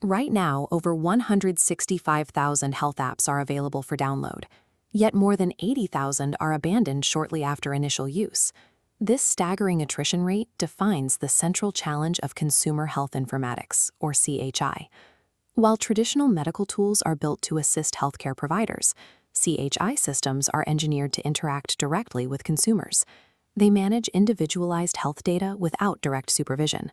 Right now, over 165,000 health apps are available for download, yet more than 80,000 are abandoned shortly after initial use. This staggering attrition rate defines the central challenge of consumer health informatics, or CHI. While traditional medical tools are built to assist healthcare providers, CHI systems are engineered to interact directly with consumers. They manage individualized health data without direct supervision.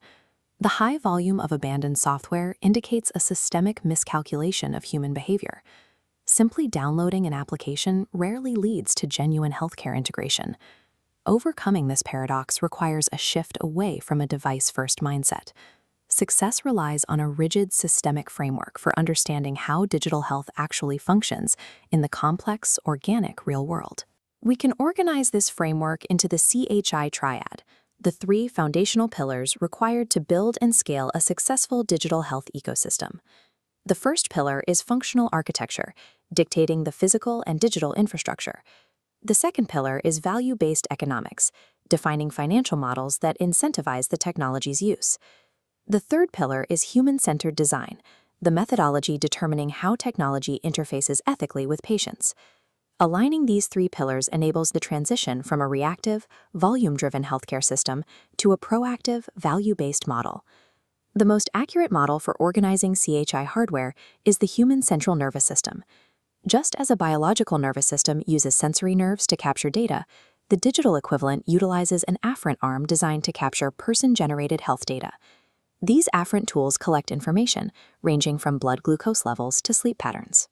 The high volume of abandoned software indicates a systemic miscalculation of human behavior. Simply downloading an application rarely leads to genuine healthcare integration. Overcoming this paradox requires a shift away from a device-first mindset. Success relies on a rigid systemic framework for understanding how digital health actually functions in the complex, organic real world. We can organize this framework into the CHI triad, the three foundational pillars required to build and scale a successful digital health ecosystem. The first pillar is functional architecture, dictating the physical and digital infrastructure. The second pillar is value-based economics, defining financial models that incentivize the technology's use. The third pillar is human-centered design, the methodology determining how technology interfaces ethically with patients. Aligning these three pillars enables the transition from a reactive, volume-driven healthcare system to a proactive, value-based model. The most accurate model for organizing CHI hardware is the human central nervous system. Just as a biological nervous system uses sensory nerves to capture data, the digital equivalent utilizes an afferent arm designed to capture person-generated health data. These afferent tools collect information, ranging from blood glucose levels to sleep patterns.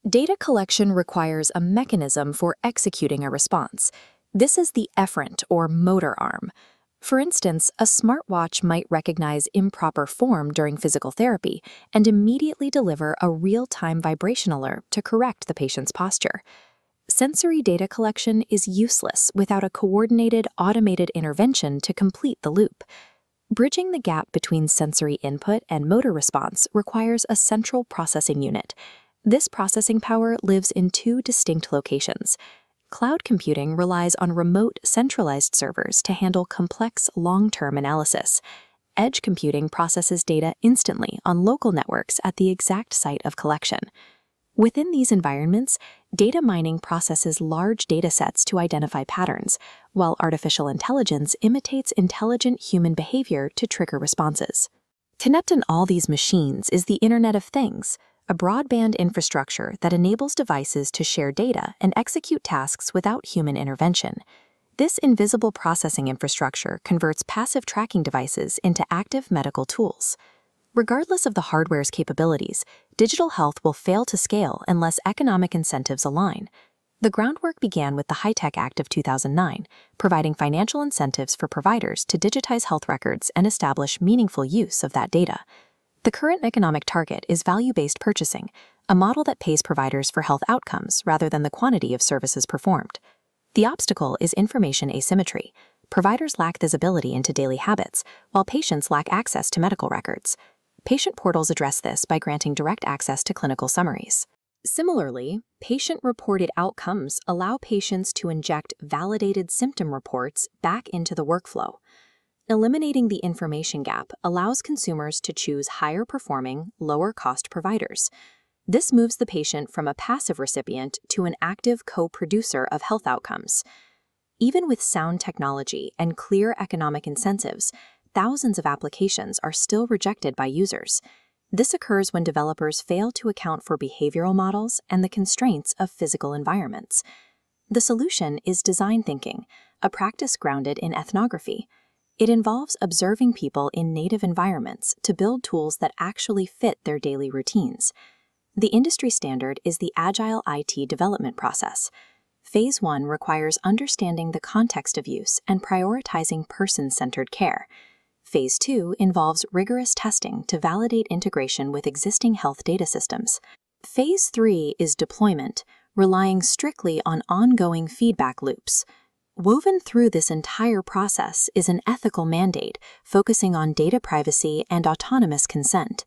Data collection requires a mechanism for executing a response. This is the efferent or motor arm. For instance, a smartwatch might recognize improper form during physical therapy and immediately deliver a real-time vibration alert to correct the patient's posture. Sensory data collection is useless without a coordinated, automated intervention to complete the loop. Bridging the gap between sensory input and motor response requires a central processing unit. This processing power lives in two distinct locations. Cloud computing relies on remote, centralized servers to handle complex, long-term analysis. Edge computing processes data instantly on local networks at the exact site of collection. Within these environments, data mining processes large data sets to identify patterns, while artificial intelligence imitates intelligent human behavior to trigger responses. Connecting all these machines is the Internet of Things, a broadband infrastructure that enables devices to share data and execute tasks without human intervention. This invisible processing infrastructure converts passive tracking devices into active medical tools. Regardless of the hardware's capabilities, digital health will fail to scale unless economic incentives align. The groundwork began with the HITECH Act of 2009, providing financial incentives for providers to digitize health records and establish meaningful use of that data. The current economic target is value-based purchasing, a model that pays providers for health outcomes rather than the quantity of services performed. The obstacle is information asymmetry. Providers lack visibility into daily habits, while patients lack access to medical records. Patient portals address this by granting direct access to clinical summaries. Similarly, patient-reported outcomes allow patients to inject validated symptom reports back into the workflow. Eliminating the information gap allows consumers to choose higher-performing, lower-cost providers. This moves the patient from a passive recipient to an active co-producer of health outcomes. Even with sound technology and clear economic incentives, thousands of applications are still rejected by users. This occurs when developers fail to account for behavioral models and the constraints of physical environments. The solution is design thinking, a practice grounded in ethnography. It involves observing people in native environments to build tools that actually fit their daily routines. The industry standard is the Agile IT development process. Phase 1 requires understanding the context of use and prioritizing person-centered care. Phase 2 involves rigorous testing to validate integration with existing health data systems. Phase 3 is deployment, relying strictly on ongoing feedback loops. Woven through this entire process is an ethical mandate focusing on data privacy and autonomous consent.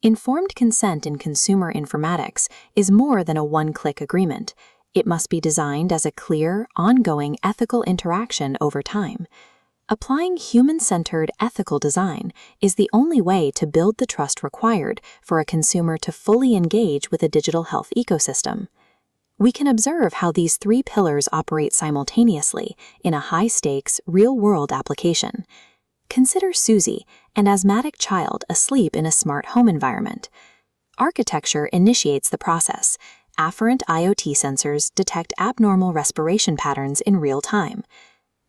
Informed consent in consumer informatics is more than a one-click agreement. It must be designed as a clear, ongoing ethical interaction over time. Applying human-centered ethical design is the only way to build the trust required for a consumer to fully engage with a digital health ecosystem. We can observe how these three pillars operate simultaneously in a high-stakes, real-world application. Consider Susie, an asthmatic child asleep in a smart home environment. Architecture initiates the process. Afferent IoT sensors detect abnormal respiration patterns in real time.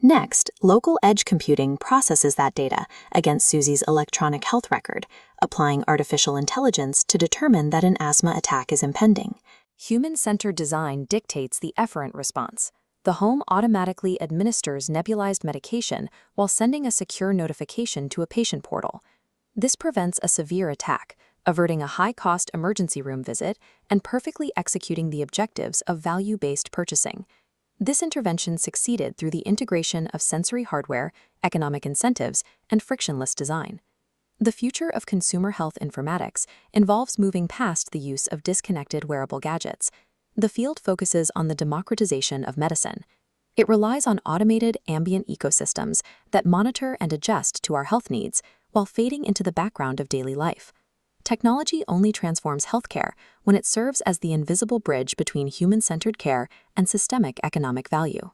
Next, local edge computing processes that data against Susie's electronic health record, applying artificial intelligence to determine that an asthma attack is impending. Human-centered design dictates the efferent response. The home automatically administers nebulized medication while sending a secure notification to a patient portal. This prevents a severe attack, averting a high-cost emergency room visit and perfectly executing the objectives of value-based purchasing. This intervention succeeded through the integration of sensory hardware, economic incentives, and frictionless design. The future of consumer health informatics involves moving past the use of disconnected wearable gadgets. The field focuses on the democratization of medicine. It relies on automated ambient ecosystems that monitor and adjust to our health needs while fading into the background of daily life. Technology only transforms healthcare when it serves as the invisible bridge between human-centered care and systemic economic value.